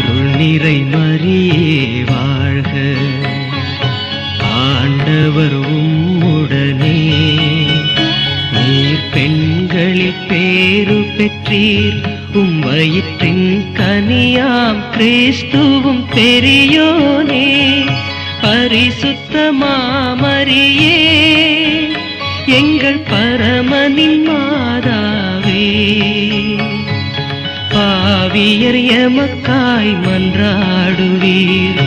அருள் நிறை மரியே வாழ்க, ஆண்டவர் உம்முடனே, நீர் பெண்களில் பேறு பெற்றீர், உம் வயிற்றின் கனியாம் கிறிஸ்துவும் பெரியோனே. பரிசுத்த மாமரியே, எங்கள் பரமனின் மாதாவே, பாவியர் எமக்காய் மன்றாடுவீர்,